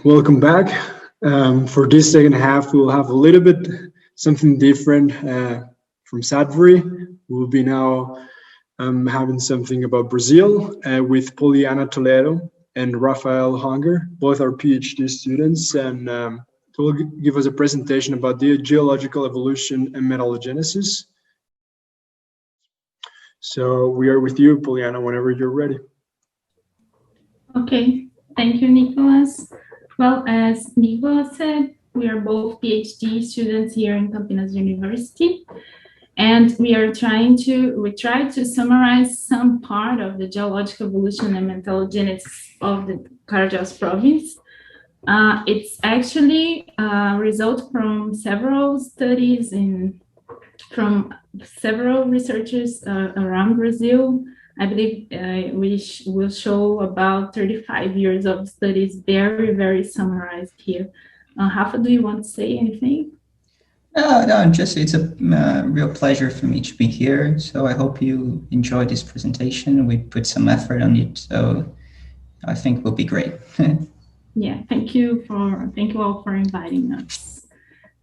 Welcome back. For this second half, we'll have a little bit something different from Sudbury. We'll be now having something about Brazil with Poliana Toledo and Raphael Hunger. Both are PhD students, and will give us a presentation about the geological evolution and metallogenesis. So we are with you, Poliana, whenever you're ready. Okay, thank you, Nicholas. Well, as Nicholas said, we are both PhD students here in Campinas University, and we try to summarize some part of the geologic evolution and metallogenesis of the Carajás province. It's actually a result from several studies from several researchers around Brazil. I believe we will show about 35 years of studies, very, very summarized here. Rafa, do you want to say anything? No, just it's a real pleasure for me to be here. So I hope you enjoy this presentation. We put some effort on it, so I think it will be great. Yeah, thank you all for inviting us.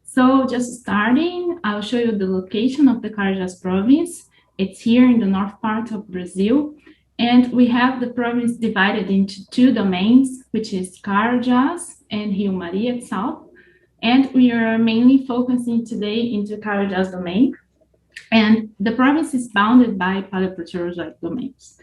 So just starting, I'll show you the location of the Carajás province. It's here in the north part of Brazil, and we have the province divided into two domains, which is Carajás and Rio Maria itself. And we are mainly focusing today into Carajás domain. And the province is bounded by Paleoproterozoic domains.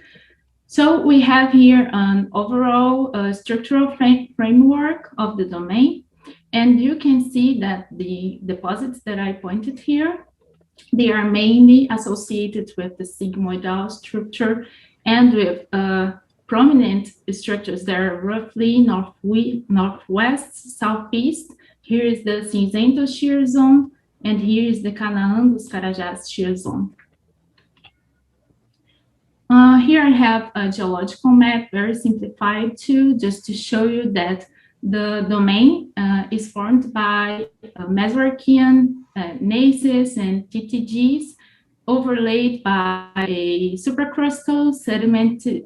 So we have here an overall structural framework of the domain. And you can see that the deposits that I pointed here, they are mainly associated with the sigmoidal structure and with prominent structures that are roughly northwest, southeast. Here is the Cinzento shear zone, and here is the Canaã dos Carajás shear zone. Here I have a geological map, very simplified too, just to show you that the domain is formed by Mesoarchean gneisses and TTGs overlaid by a supracrustal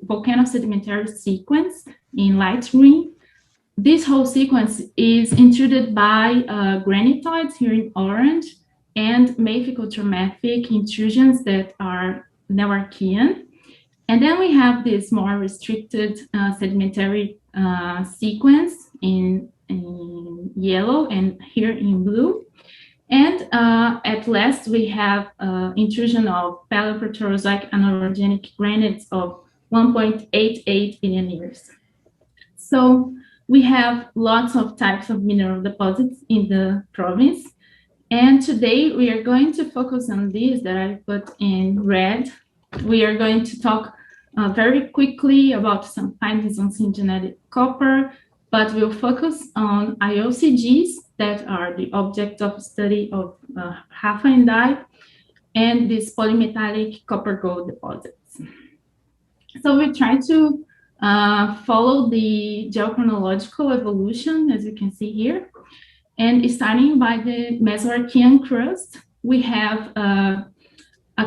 volcano sedimentary sequence in light green. This whole sequence is intruded by granitoids here in orange and mafic-ultramafic intrusions that are Neoarchean. And then we have this more restricted sedimentary sequence in yellow and here in blue. And at last, we have intrusion of Paleoproterozoic and orogenic granites of 1.88 billion years. So we have lots of types of mineral deposits in the province. And today we are going to focus on these that I put in red. We are going to talk very quickly about some findings on syngenetic copper, but we'll focus on IOCGs that are the object of study of Rafa and I, and these polymetallic copper gold deposits. So we try to follow the geochronological evolution, as you can see here. And starting by the Mesoarchean crust, we have a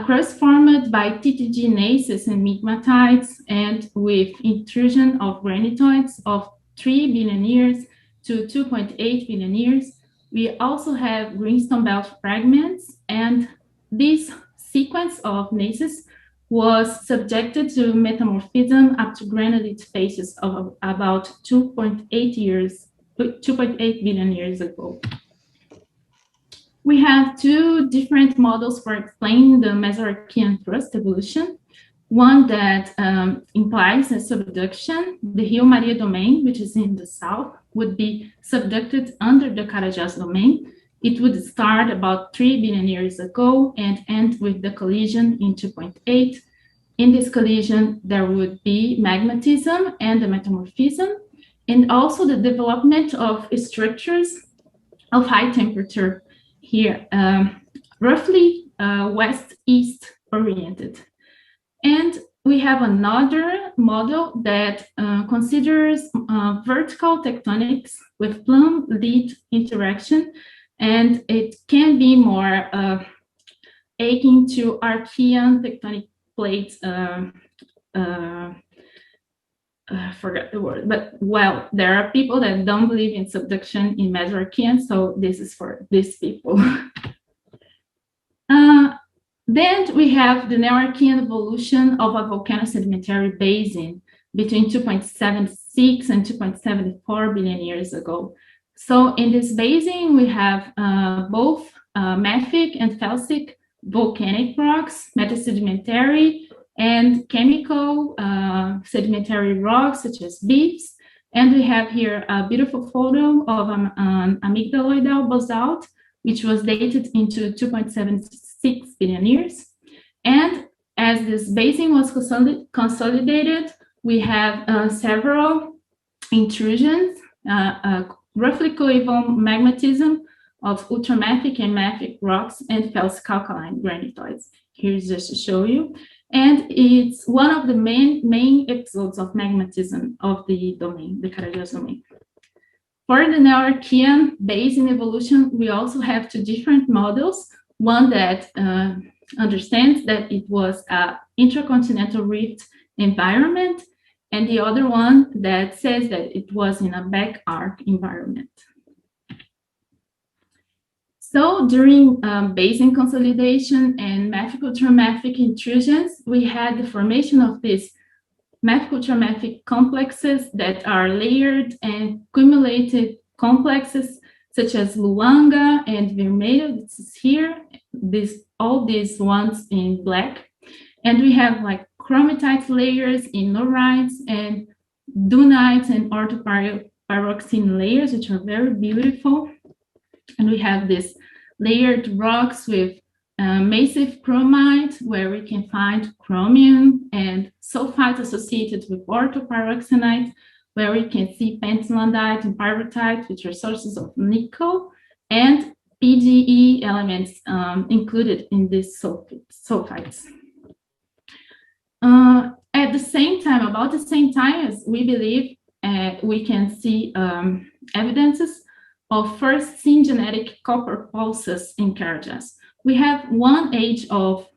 crust formed by TTG gneisses and migmatites, and with intrusion of granitoids of 3 billion years to 2.8 billion years. We also have greenstone belt fragments, and this sequence of gneisses was subjected to metamorphism up to granulate phases of about 2.8 billion years ago. We have two different models for explaining the Mesoarchean crust evolution. One that implies a subduction. The Rio Maria domain, which is in the south, would be subducted under the Carajás domain. It would start about 3 billion years ago and end with the collision in 2.8. In this collision, there would be magmatism and the metamorphism, and also the development of structures of high temperature here, roughly west-east oriented. And we have another model that considers vertical tectonics with plum-lead interaction, and it can be more akin to Archean tectonic plates I forgot the word, but well, there are people that don't believe in subduction in Mesoarchean, so this is for these people. Then we have the Neoarchean evolution of a volcano-sedimentary basin between 2.76 and 2.74 billion years ago. So in this basin, we have both mafic and felsic volcanic rocks, metasedimentary, and chemical sedimentary rocks such as beefs. And we have here a beautiful photo of an amygdaloidal basalt, which was dated into 2.76 billion years. And as this basin was consolidated, we have several intrusions, roughly coeval magmatism of ultramafic and mafic rocks and felsic alkaline granitoids. Here's just to show you. And it's one of the main episodes of magmatism of the domain, the Carajás domain. For the Neoarchean basin evolution, we also have two different models. One that understands that it was an intercontinental rift environment, and the other one that says that it was in a back arc environment. So during basin consolidation and mafic-ultramafic intrusions, we had the formation of these mafic-ultramafic complexes that are layered and cumulated complexes, such as Luanga and Vermelho. This is here, all these ones in black. And we have like chromatite layers in norites and dunites and orthopyroxene layers, which are very beautiful. And we have these layered rocks with massive chromite, where we can find chromium, and sulfite associated with orthopyroxenite, where we can see pentylandite and pyrrhotite, which are sources of nickel, and PGE elements included in these sulfites. At the same time, about the same time as we believe, we can see evidences of first syngenetic copper pulses in Carajás. We have one age of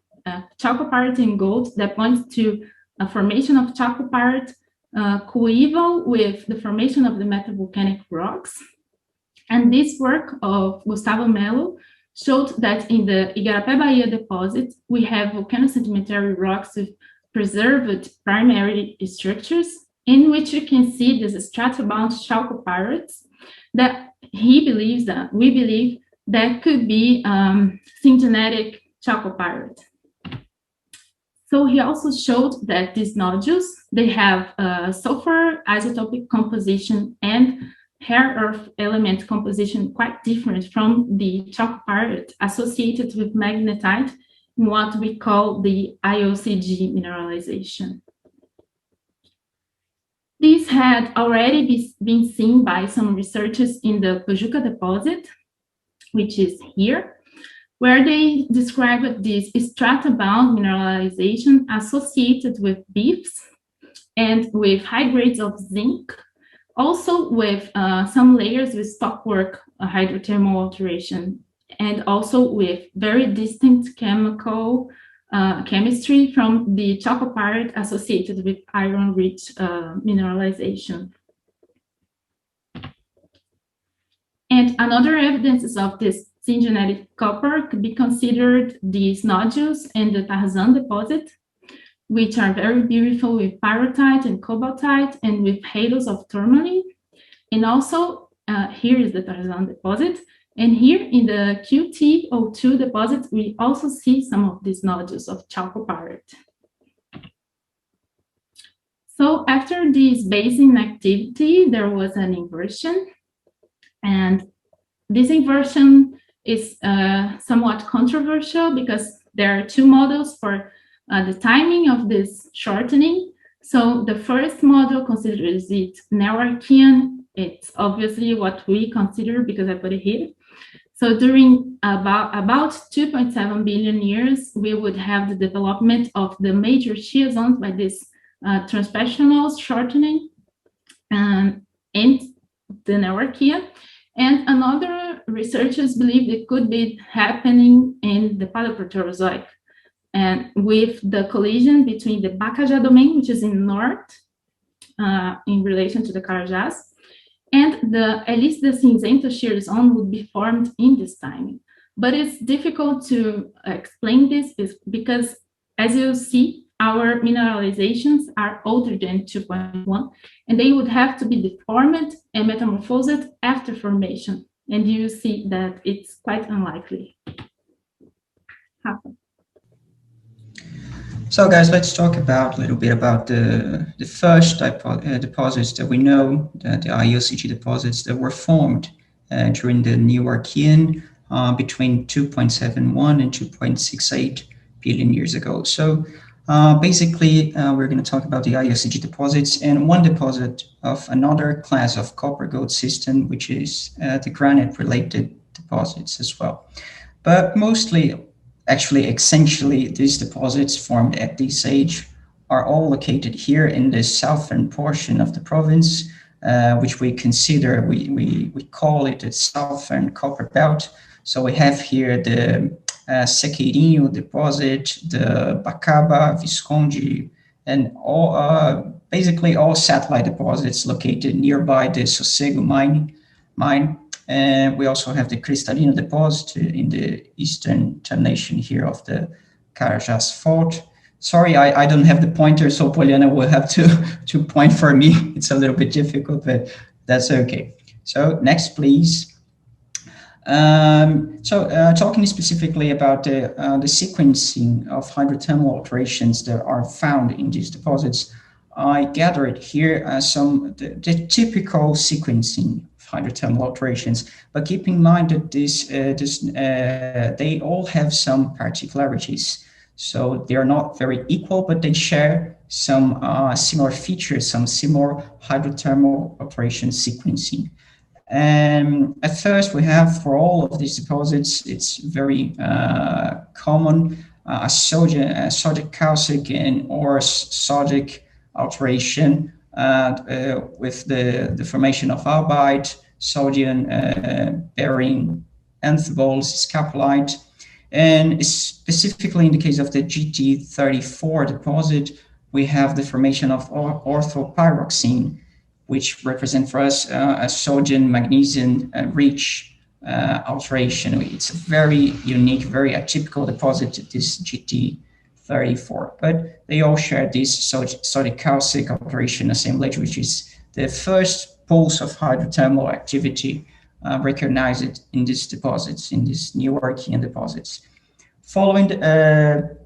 chalcopyrite in gold that points to a formation of chalcopyrite coeval with the formation of the metavolcanic rocks. And this work of Gustavo Melo showed that in the Igarapé Bahia deposit, we have volcano-sedimentary rocks with preserved primary structures, in which you can see these stratobound chalcopyrites that we believe that could be syngenetic chalcopyrite. So he also showed that these nodules, they have sulfur isotopic composition and rare earth element composition quite different from the chalcopyrite associated with magnetite in what we call the IOCG mineralization. This had already been seen by some researchers in the Pojuca deposit, which is here, where they described this strata-bound mineralization associated with beefs and with high grades of zinc, also with some layers with stockwork hydrothermal alteration, and also with very distinct chemistry from the chalcopyrite associated with iron-rich mineralization. And another evidence of this syngenetic copper could be considered these nodules in the Tarzan deposit, which are very beautiful with pyrrhotite and cobaltite and with halos of tourmaline. And also, here is the Tarzan deposit. And here in the QT02 deposit, we also see some of these nodules of chalcopyrite. So after this basin activity, there was an inversion. And this inversion is somewhat controversial because there are two models for the timing of this shortening. So the first model considers it Neoarchean. It's obviously what we consider because I put it here. So during about 2.7 billion years, we would have the development of the major shear zones by this transpersonal shortening and the Neoarchean. And another researchers believe it could be happening in the Paleoproterozoic, and with the collision between the Bacajá domain, which is in north, in relation to the Carajás, and at least the cinzento shear zone would be formed in this timing. But it's difficult to explain this because, as you see, our mineralizations are older than 2.1, and they would have to be deformed and metamorphosed after formation. And you see that it's quite unlikely. So guys, let's talk a little bit about the first deposits that we know, the IOCG deposits that were formed during the New Archean between 2.71 and 2.68 billion years ago. So basically, we're going to talk about the IOCG deposits and one deposit of another class of copper-gold system, which is the granite-related deposits as well. But mostly, actually, essentially, these deposits formed at this age are all located here in the southern portion of the province, which we consider, we call it the southern copper belt. So we have here the Sequeirinho deposit, the Bacaba, Visconde, and all basically all satellite deposits located nearby the Sossego mine. And we also have the Cristalino deposit in the eastern termination here of the Carajás fault. Sorry, I don't have the pointer, so Poliana will have to point for me. It's a little bit difficult, but that's okay. So next, please. Talking specifically about the sequencing of hydrothermal alterations that are found in these deposits, I gathered here the typical sequencing of hydrothermal alterations, but keep in mind that they all have some particularities. So they are not very equal, but they share some similar features, some similar hydrothermal alteration sequencing. And at first, we have for all of these deposits, it's very common, sodic calcic or sodic alteration with the formation of albite, sodium bearing amphiboles, scapolite, and specifically in the case of the GT34 deposit, we have the formation of orthopyroxene, which represent for us a sodium magnesium rich alteration. It's a very unique, very atypical deposit, this GT34, but they all share this sodic calcic alteration assemblage, which is the first pulse of hydrothermal activity recognized in these deposits, in these New Archean deposits. Following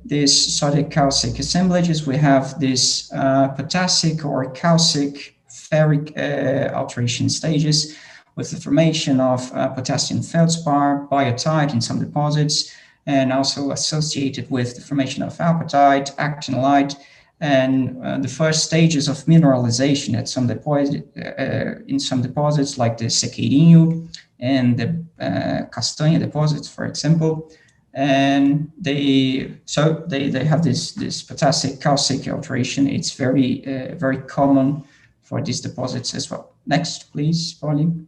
this sodic calcic assemblages, we have this potassic or calcic ferric alteration stages with the formation of potassium feldspar, biotite in some deposits, and also associated with the formation of apatite, actinolite, and the first stages of mineralization at some in some deposits like the Sequeirinho and the Castanha deposits, for example. And they have this potassic calcic alteration. It's very common for these deposits as well. Next, please, Pauline.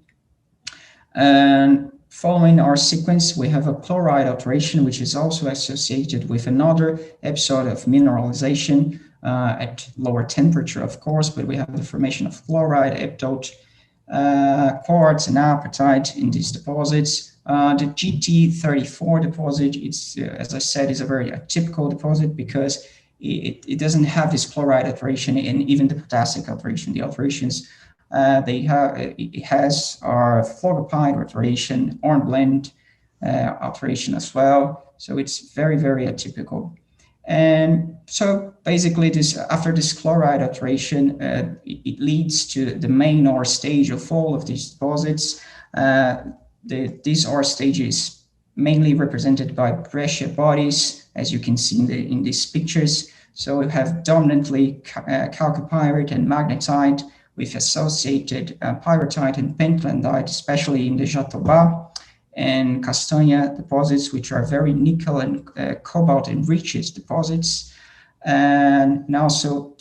And following our sequence, we have a chloride alteration, which is also associated with another episode of mineralization at lower temperature, of course, but we have the formation of chloride, epitote, quartz, and apatite in these deposits. The GT34 deposit, it's, as I said, is a very atypical deposit because it doesn't have this chloride alteration and even the potassic alteration. The alterations it has our phloropyte alteration, hornblende alteration as well. So it's very, very atypical. And so basically after this chloride alteration, it leads to the main ore stage of all of these deposits. These ore stages mainly represented by breccia bodies, as you can see in these pictures. So we have dominantly chalcopyrite and magnetite with associated pyrrhotite and pentlandite, especially in the Jatobá and Castanha deposits, which are very nickel and cobalt enriched deposits, and also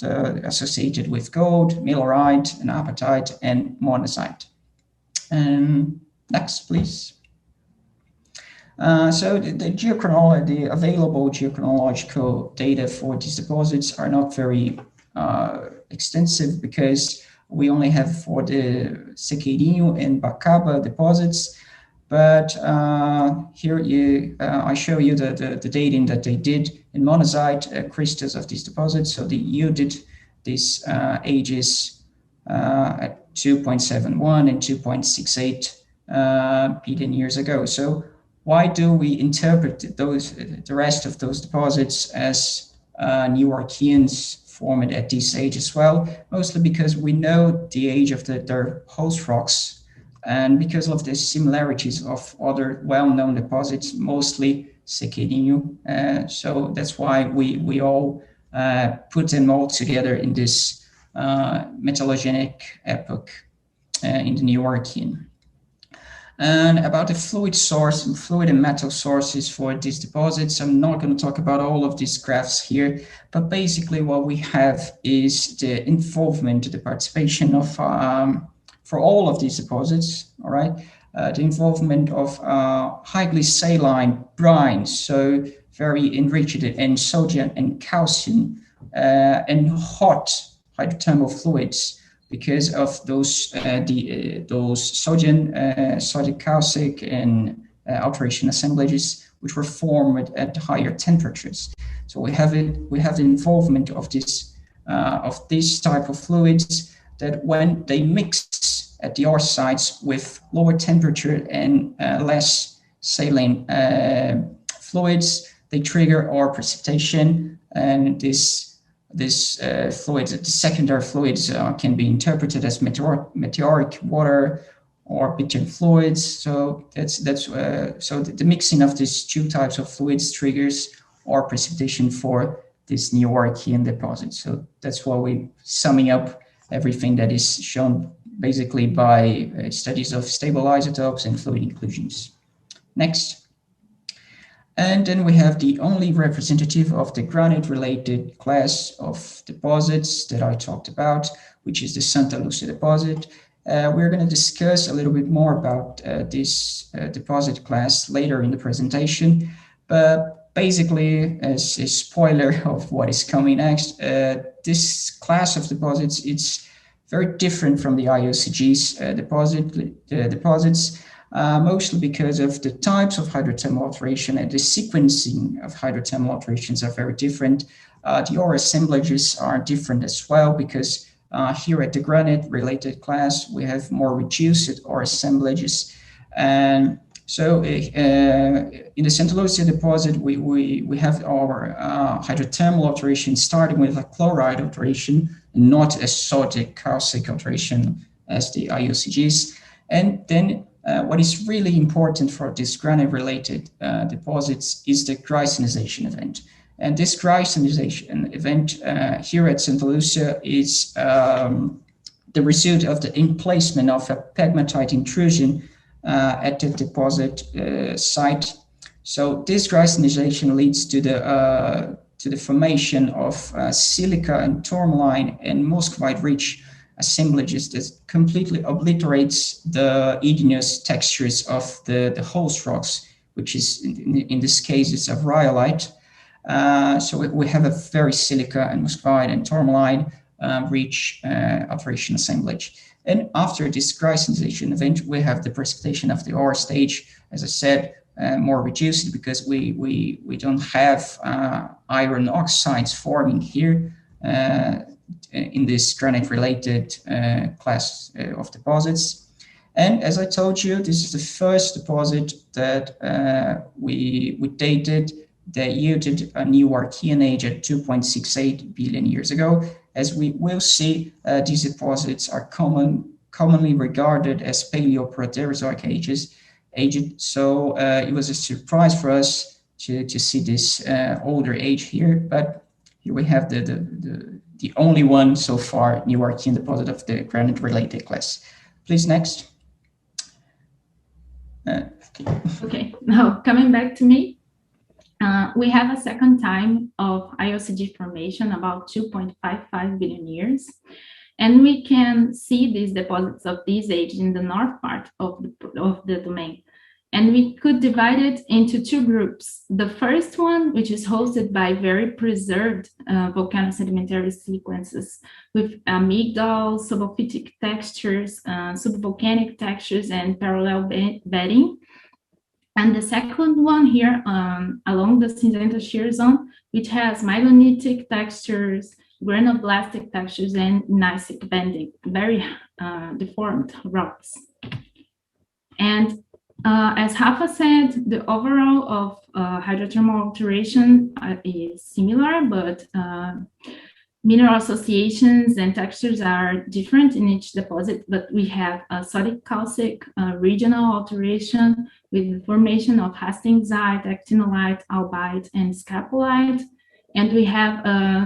associated with gold, millerite, and apatite, and monazite. Next, please. So the available geochronological data for these deposits are not very extensive because we only have for the Sequeirinho and Bacaba deposits. But here I show you the dating that they did in monazite crystals of these deposits. So they yielded these ages at 2.71 and 2.68 billion years ago. So why do we interpret the rest of those deposits as new Archeans formed at this age as well? Mostly because we know the age of their host rocks, and because of the similarities of other well-known deposits, mostly Sequeirinho. So that's why we all put them all together in this metallogenic epoch in the New Archean. And about the fluid source and fluid and metal sources for these deposits, I'm not going to talk about all of these graphs here, but basically what we have is the involvement, the participation of for all of these deposits, all right, the involvement of highly saline brines, so very enriched in sodium and calcium, and hot hydrothermal fluids because of those sodium calcic and alteration assemblages which were formed at higher temperatures. So we have the involvement of this type of fluids that when they mix at the ore sites with lower temperature and less saline fluids, they trigger ore precipitation, and this fluids, the secondary fluids, can be interpreted as meteoric water or bitumen fluids. So so the mixing of these two types of fluids triggers ore precipitation for this new Archean deposit. So that's why we're summing up everything that is shown basically by studies of stable isotopes and fluid inclusions. Next. And then we have the only representative of the granite-related class of deposits that I talked about, which is the Santa Lucia deposit. We're going to discuss a little bit more about this deposit class later in the presentation, but basically, as a spoiler of what is coming next, this class of deposits, it's very different from the IOCG's deposits, mostly because of the types of hydrothermal alteration and the sequencing of hydrothermal alterations are very different. The ore assemblages are different as well, because here at the granite-related class, we have more reduced ore assemblages. And so in the Santa Lucia deposit, we have our hydrothermal alteration starting with a chloride alteration, not a sodic calcic alteration as the IOCGs. And then what is really important for this granite-related deposits is the Greisenization event. And this Greisenization event here at Santa Lucia is the result of the emplacement of a pegmatite intrusion at the deposit site. So this Greisenization leads to the formation of silica and tourmaline and muscovite-rich assemblages that completely obliterates the igneous textures of the host rocks, which is in this case it's a rhyolite. So we have a very silica and muscovite and tourmaline rich alteration assemblage. And after this Greisenization event, we have the precipitation of the ore stage, as I said, more reduced because we don't have iron oxides forming here in this granite-related class of deposits. And as I told you, this is the first deposit that we dated that yielded a new Archean age at 2.68 billion years ago. As we will see, these deposits are commonly regarded as Paleo-Proterozoic ages. So it was a surprise for us to see this older age here, but here we have the only one so far, new Archean deposit of the granite-related class. Please, next. Okay, now coming back to me. We have a second time of IOCG formation, about 2.55 billion years. And we can see these deposits of this age in the north part of the domain. And we could divide it into two groups. The first one, which is hosted by very preserved volcano sedimentary sequences with amygdal, subamphitic textures, subvolcanic textures, and parallel bedding. And the second one here along the Cinzenta shear zone, which has mylonitic textures, granoblastic textures, and gneissic bending, very deformed rocks. And as Rafa said, the overall of hydrothermal alteration is similar, but mineral associations and textures are different in each deposit. But we have a sodic-calcic regional alteration with the formation of hastingite, actinolite, albite, and scapolite. And we have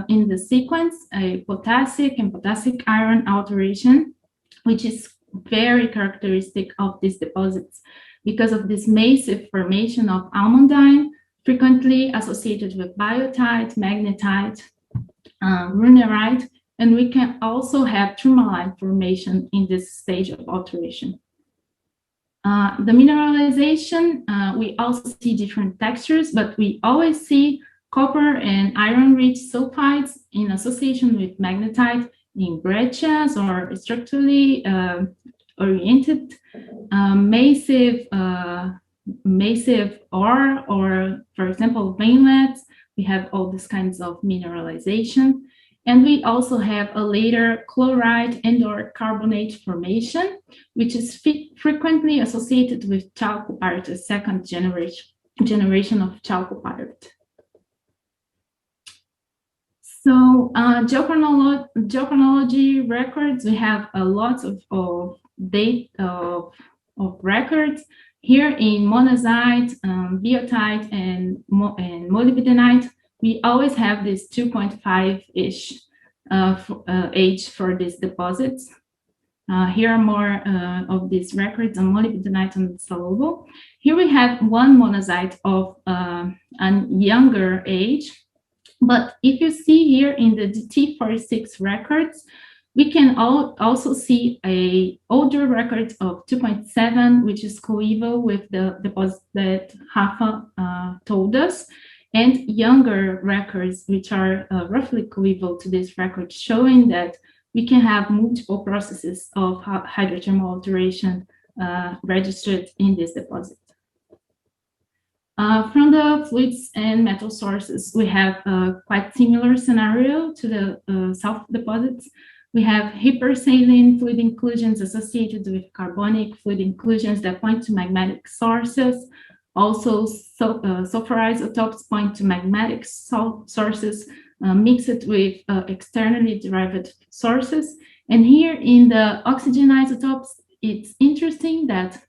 in the sequence a potassic and potassic iron alteration, which is very characteristic of these deposits because of this massive formation of almandine, frequently associated with biotite, magnetite, grunerite, and we can also have tourmaline formation in this stage of alteration. The mineralization, we also see different textures, but we always see copper and iron-rich sulfides in association with magnetite in breccias or structurally oriented massive ore, or for example, veinlets. We have all these kinds of mineralization. And we also have a later chloride and or carbonate formation, which is frequently associated with chalcopyrite, the second generation of chalcopyrite. So geochronology records, we have a lot of records here in monazite, biotite, and molybdenite. We always have this 2.5-ish age for these deposits. Here are more of these records on molybdenite and salobo. Here we have one monazite of a younger age. But if you see here in the DT46 records, we can also see a older record of 2.7, which is coeval with the deposit that Rafa told us, and younger records, which are roughly coeval to this record, showing that we can have multiple processes of hydrothermal alteration registered in this deposit. From the fluids and metal sources, we have a quite similar scenario to the south deposits. We have hypersaline fluid inclusions associated with carbonic fluid inclusions that point to magmatic sources. Also, sulfur isotopes point to magmatic sources mixed with externally derived sources. And here in the oxygen isotopes, it's interesting that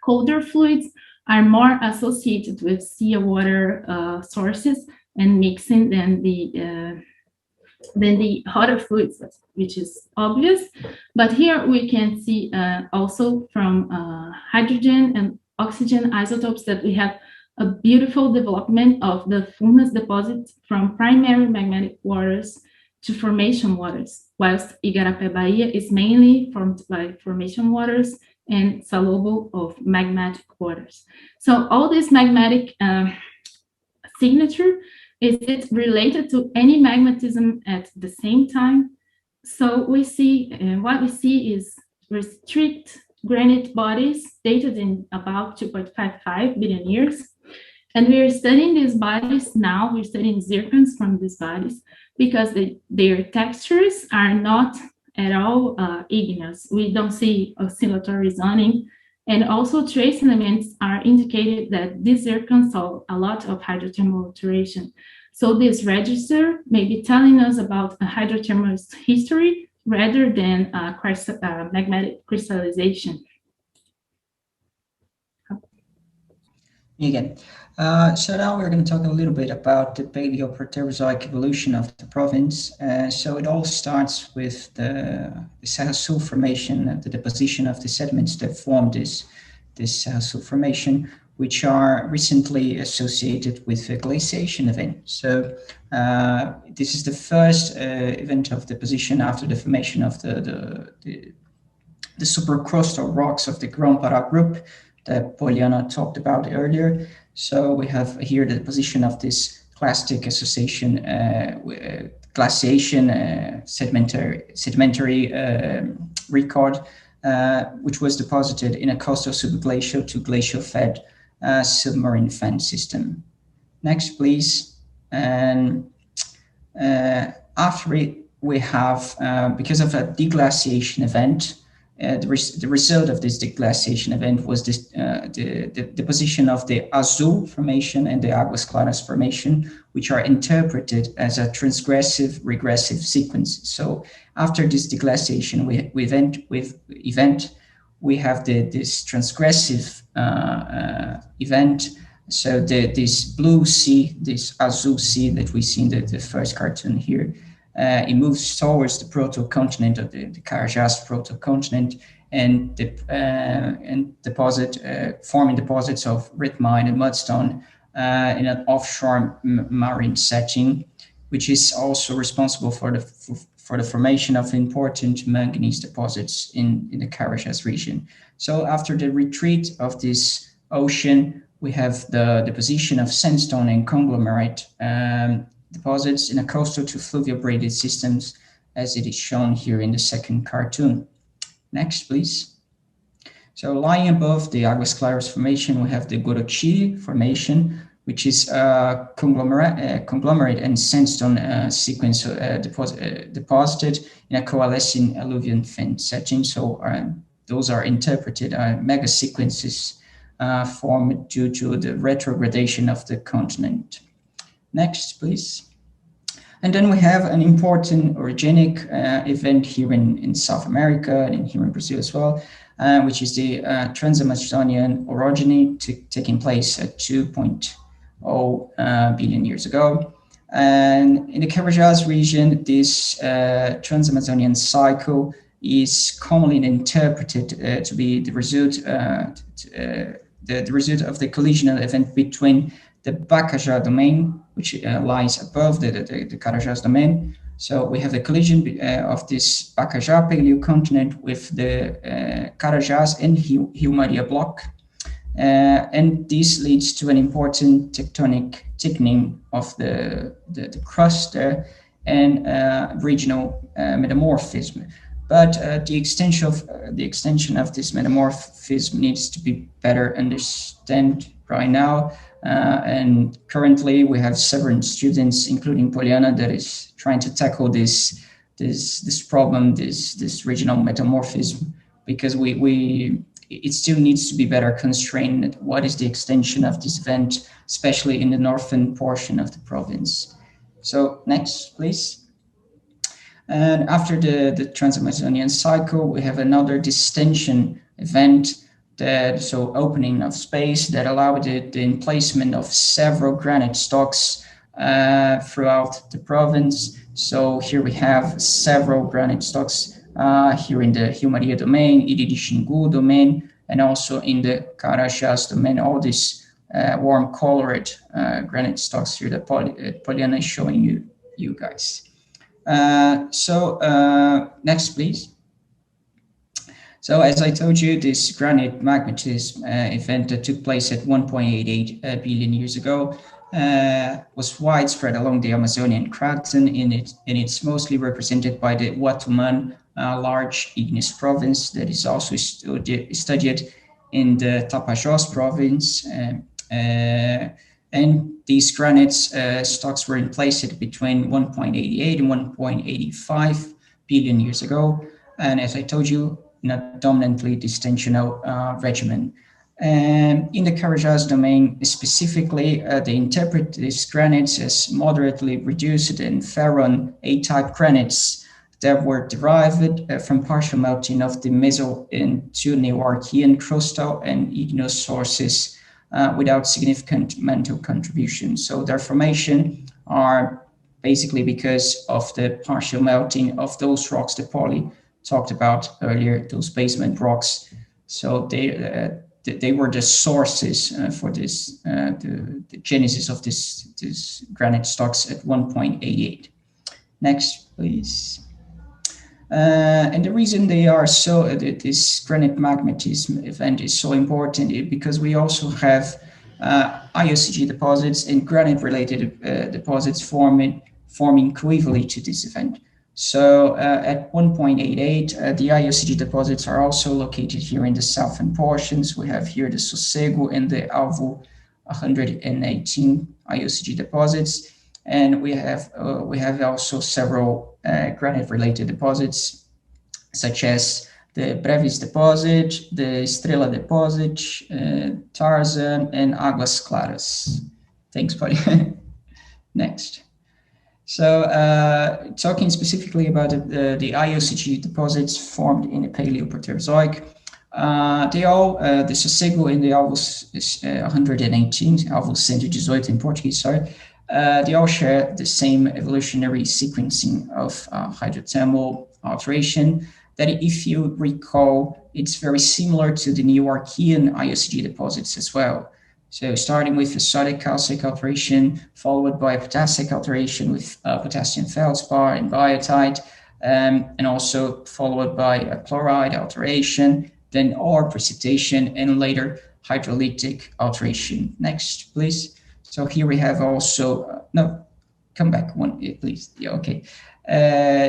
colder fluids are more associated with seawater sources and mixing than the hotter fluids, which is obvious. But here we can see also from hydrogen and oxygen isotopes that we have a beautiful development of the fullness deposit from primary magmatic waters to formation waters, whilst Igarapé Bahia is mainly formed by formation waters and Salobo of magmatic waters. So all this magmatic signature, is it related to any magmatism at the same time? So we see, what we see is restrict granite bodies dated in about 2.55 billion years. And we are studying these bodies now, we're studying zircons from these bodies because their textures are not at all igneous. We don't see oscillatory zoning. And also trace elements are indicated that these zircons saw a lot of hydrothermal alteration. So this register may be telling us about a hydrothermal history rather than magmatic crystallization. Again. So now we're going to talk a little bit about the Paleo-Proterozoic evolution of the province. So it all starts with the Sahassul formation, the deposition of the sediments that form this Sahassul formation, which are recently associated with a glaciation event. So this is the first event of deposition after the formation of the supercrustal rocks of the Grão Pará group that Poliana talked about earlier. So we have here the position of this clastic association, glaciation, sedimentary record, which was deposited in a coastal subglacial to glacial fed submarine fan system. Next, please. And after it, we have, because of a deglaciation event, the result of this deglaciation event was this, the deposition of the Azul Formation and the Aguas Claras Formation, which are interpreted as a transgressive regressive sequence. So after this deglaciation event, we have this transgressive event. So this blue sea, this Azul sea that we see in the first cartoon here, it moves towards the proto-continent of the Carajás proto-continent and forming deposits of rhythmine and mudstone in an offshore marine setting, which is also responsible for the formation of important manganese deposits in the Carajás region. So after the retreat of this ocean, we have the deposition of sandstone and conglomerate deposits in a coastal to fluvial braided systems, as it is shown here in the second cartoon. Next, please. So lying above the Aguas Claras Formation, we have the Gorochi Formation, which is a conglomerate and sandstone sequence deposited in a coalescing alluvial fan setting. So those are interpreted mega sequences formed due to the retrogradation of the continent. Next, please. And then we have an important orogenic event here in South America and here in Brazil as well, which is the Trans-Macedonian orogeny taking place at 2.0 billion years ago. And in the Carajás region, this Trans-Amazonian cycle is commonly interpreted to be the result, the result of the collisional event between the Bacajá domain, which lies above the Carajás domain. So we have the collision of this Bacajá paleocontinent with the Carajás and Rio Maria block. And this leads to an important tectonic thickening of the crust there and regional metamorphism. But the extension of this metamorphism needs to be better understood right now. And currently we have several students, including Poliana, that is trying to tackle this problem, this regional metamorphism, because it still needs to be better constrained. What is the extension of this event, especially in the northern portion of the province? So next, please. And after the Trans-Amazonian cycle, we have another distension event, so opening of space that allowed the emplacement of several granite stocks throughout the province. So here we have several granite stocks here in the Rio Maria domain, Iridi-Xingu domain, and also in the Carajás domain, all these warm colored granite stocks here that Poliana is showing you guys. Next, please. So as I told you, this granite magmatism event that took place at 1.88 billion years ago was widespread along the Amazonian craton, and it's mostly represented by the Watuman large igneous province that is also studied in the Tapajós province. And these granite stocks were placed between 1.88 and 1.85 billion years ago. And as I told you, in a dominantly distensional regimen. And in the Carajás domain specifically, they interpret these granites as moderately reduced and ferron A-type granites that were derived from partial melting of the Meso into Neoarchean crustal and igneous sources without significant mantle contribution. So their formation are basically because of the partial melting of those rocks that Polly talked about earlier, those basement rocks. So they were the sources for this, the genesis of this granite stocks at 1.88. Next, please. And the reason they are so, this granite magmatism event is so important is because we also have IOCG deposits and granite-related deposits forming coevally to this event. So at 1.88, the IOCG deposits are also located here in the southern portions. We have here the Sossego and the Alvo 118 IOCG deposits, and we have also several granite-related deposits, such as the Brevis deposit, the Estrela deposit, Tarzan, and Águas Claras. Thanks, buddy. Next. So talking specifically about the IOCG deposits formed in the Paleo-Proterozoic, they all, the Sossego and the Alvos 118, Alvos 118 in Portuguese, sorry, they all share the same evolutionary sequencing of hydrothermal alteration that, if you recall, it's very similar to the Neoarchean IOCG deposits as well. So starting with a sodic calcic alteration, followed by a potassic alteration with potassium feldspar and biotite, and also followed by a chloride alteration, then ore precipitation, and later hydrolytic alteration. Next, please. So here we have also, no, come back one, please. Yeah, okay.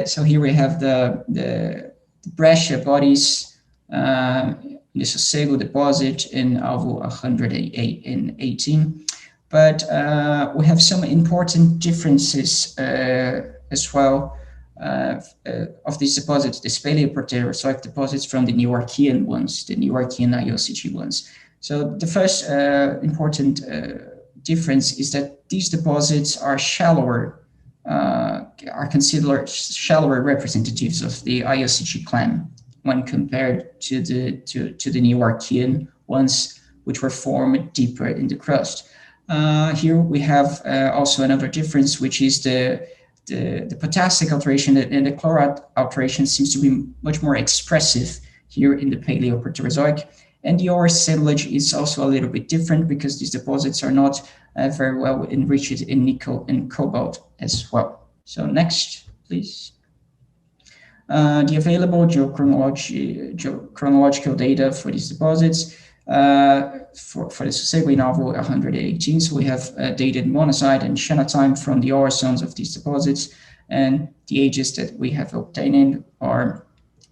So here we have the breccia bodies, the Sossego deposit in Alvo 108 and 18. But we have some important differences as well of these deposits, the Paleo-Proterozoic deposits from the Neoarchean ones, the Neoarchean IOCG ones. So the first important difference is that these deposits are shallower, are considered shallower representatives of the IOCG clan when compared to the Neoarchean ones, which were formed deeper in the crust. Here we have also another difference, which is the potassic alteration and the chloride alteration seems to be much more expressive here in the Paleo-Proterozoic. And the ore assemblage is also a little bit different because these deposits are not very well enriched in nickel and cobalt as well. So next, please. The available geochronological data for these deposits for the Sossego in Alvo 118. So we have dated monazite and xenotime from the ore zones of these deposits, and the ages that we have obtained are,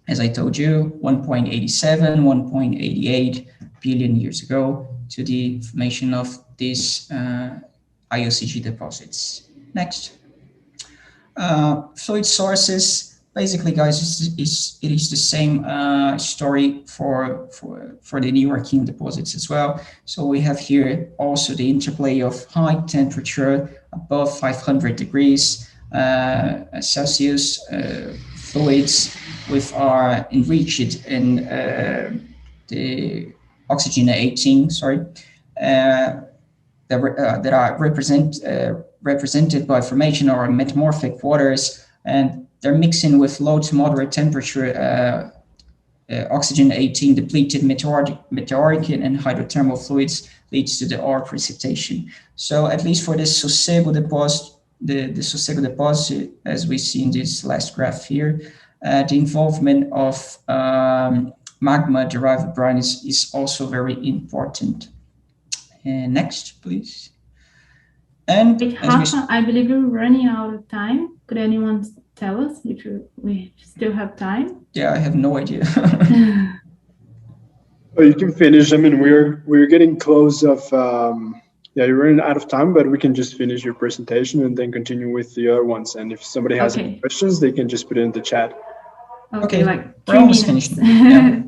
as I told you, 1.87, 1.88 billion years ago to the formation of these IOCG deposits. Next. Fluid sources. Basically, guys, it is the same story for the Neoarchean deposits as well. So we have here also the interplay of high temperature above 500 degrees Celsius fluids with are enriched in the oxygen 18, sorry, that are represented by formation or metamorphic waters, and they're mixing with low to moderate temperature oxygen 18 depleted meteoric and hydrothermal fluids leads to the ore precipitation. So at least for this Sossego deposit, the Sossego deposit, as we see in this last graph here, the involvement of magma-derived brine is also very important. Next, please. And Rafa, I believe we're running out of time. Could anyone tell us if we still have time? Yeah, I have no idea. Well, you can finish. I mean, we're getting close of yeah, you're running out of time, but we can just finish your presentation and then continue with the other ones. And if somebody has any questions, they can just put it in the chat. Okay, like we're almost finished. Yeah.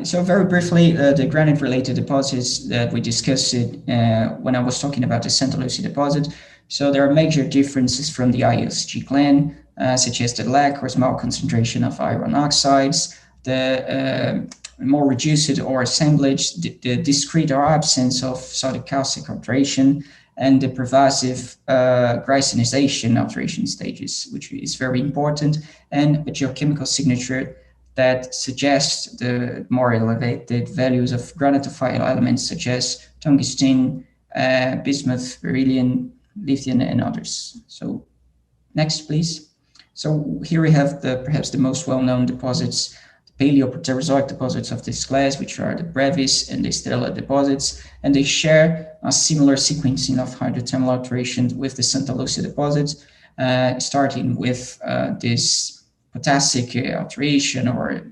So very briefly, the granite-related deposits that we discussed when I was talking about the Santa Lucia deposit. So there are major differences from the IOCG clan, such as the lack or small concentration of iron oxides, the more reduced ore assemblage, the discrete or absence of sodic calcic alteration, and the pervasive greisenization alteration stages, which is very important, and a geochemical signature that suggests the more elevated values of granitophile elements such as tungsten, bismuth, beryllium, lithium, and others. So next, please. So here we have perhaps the most well-known deposits, the Paleo-Proterozoic deposits of this class, which are the Brevis and the Estrela deposits, and they share a similar sequencing of hydrothermal alterations with the Santa Lucia deposits, starting with this potassic alteration, or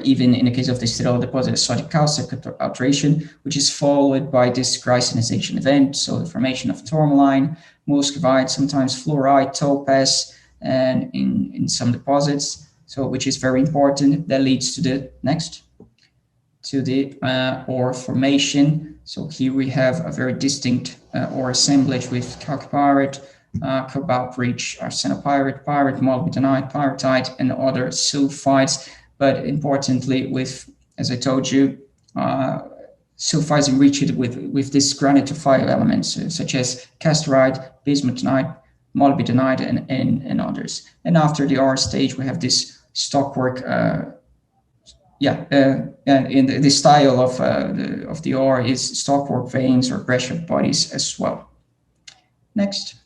even in the case of the Estrela deposit, a sodic calcic alteration, which is followed by this greisenization event, so the formation of tourmaline, muscovite, sometimes fluorite, topaz, and in some deposits, so which is very important. That leads to the next, to the ore formation. So here we have a very distinct ore assemblage with chalcopyrite, cobalt-rich arsenopyrite, pyrite, molybdenite, pyrrhotite, and other sulfides. But importantly, with, as I told you, sulfides enriched with these granitophile elements, such as casterite, bismuthite, molybdenite, and others. And after the ore stage, we have this stockwork, in the style of the ore is stockwork veins or pressure bodies as well. Next.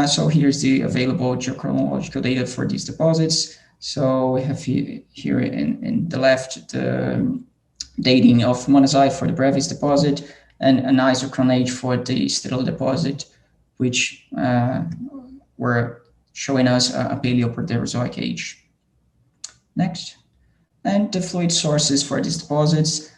So here's the available geochronological data for these deposits. So we have here in the left the dating of monazite for the Brevis deposit and an isochronage for the Estrela deposit, which were showing us a Paleo-Proterozoic age. Next. And the fluid sources for these deposits.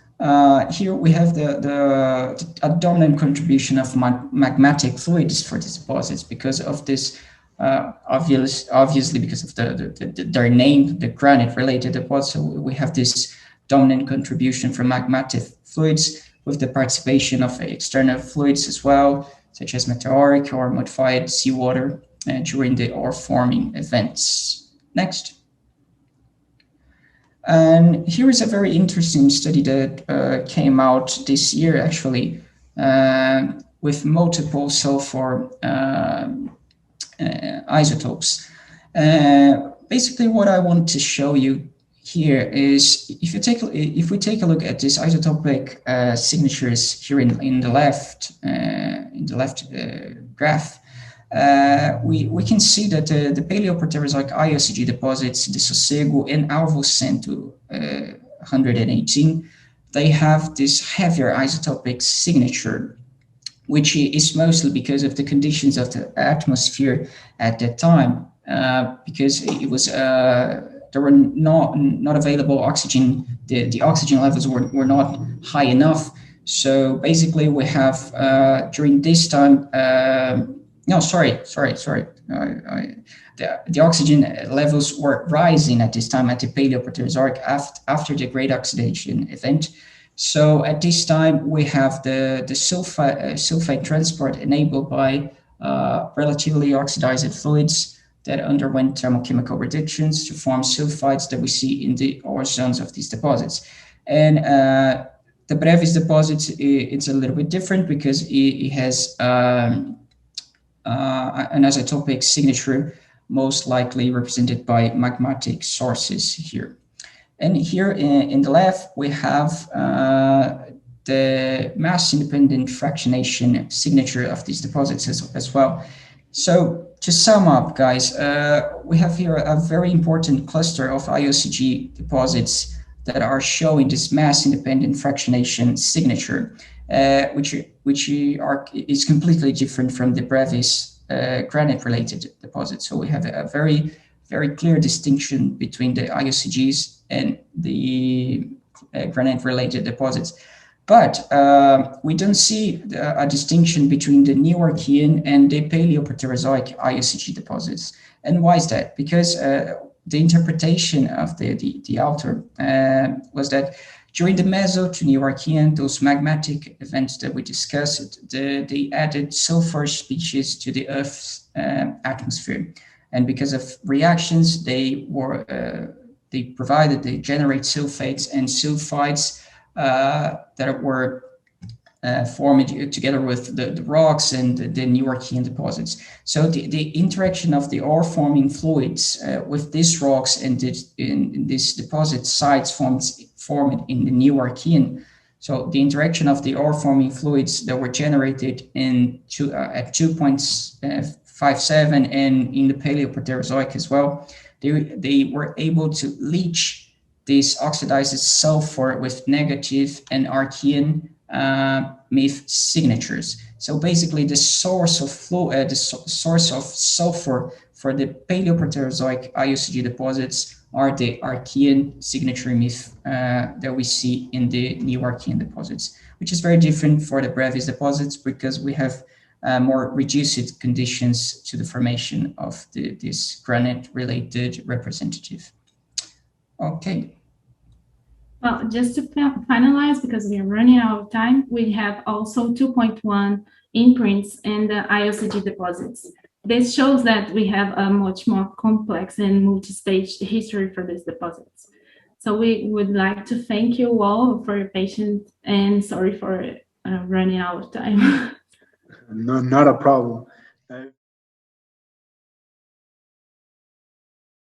Here we have a dominant contribution of magmatic fluids for these deposits because of this, obviously because of their name, the granite-related deposits. So we have this dominant contribution from magmatic fluids with the participation of external fluids as well, such as meteoric or modified seawater during the ore-forming events. Next. And here is a very interesting study that came out this year, actually, with multiple sulfur isotopes. Basically, what I want to show you here is if we take a look at these isotopic signatures here in the left graph. We can see that the Paleo-Proterozoic IOCG deposits, the Sossego and Alvo 118, they have this heavier isotopic signature, which is mostly because of the conditions of the atmosphere at that time, because it was there were not available oxygen. The oxygen levels were not high enough. So basically, we have during this time. No, sorry. The oxygen levels were rising at this time at the Paleo-Proterozoic after the Great Oxidation event. So at this time, we have the sulfide transport enabled by relatively oxidized fluids that underwent thermochemical reductions to form sulfides that we see in the ore zones of these deposits. And the Brevis deposit, it's a little bit different because it has an isotopic signature, most likely represented by magmatic sources here. And here in the left, we have the mass-independent fractionation signature of these deposits as well. So to sum up, guys, we have here a very important cluster of IOCG deposits that are showing this mass-independent fractionation signature, which is completely different from the Brevis granite-related deposits. So we have a very, very clear distinction between the IOCGs and the granite-related deposits. But we don't see a distinction between the Neoarchean and the Paleo-Proterozoic IOCG deposits. And why is that? Because the interpretation of the author was that during the Meso to Neoarchean, those magmatic events that we discussed, they added sulfur species to the Earth's atmosphere. And because of reactions, they generate sulfates and sulfides that were formed together with the rocks and the Neoarchean deposits. So the interaction of the ore-forming fluids with these rocks and in this deposit sites formed in the Neoarchean. So the interaction of the ore-forming fluids that were generated at 2.5 5.7 and in the Paleoproterozoic as well, they were able to leach this oxidized sulfur with negative and Archean MIF signatures. So basically, the source of source of sulfur for the Paleoproterozoic IOCG deposits are the Archean signature MIF that we see in the new Archean deposits, which is very different for the Brevis deposits because we have more reduced conditions to the formation of this granite-related representative. Okay. Well, just to finalize, because we are running out of time, we have also 2.1 imprints in the IOCG deposits. This shows that we have a much more complex and multi-stage history for these deposits. So we would like to thank you all for your patience and sorry for running out of time. No, not a problem.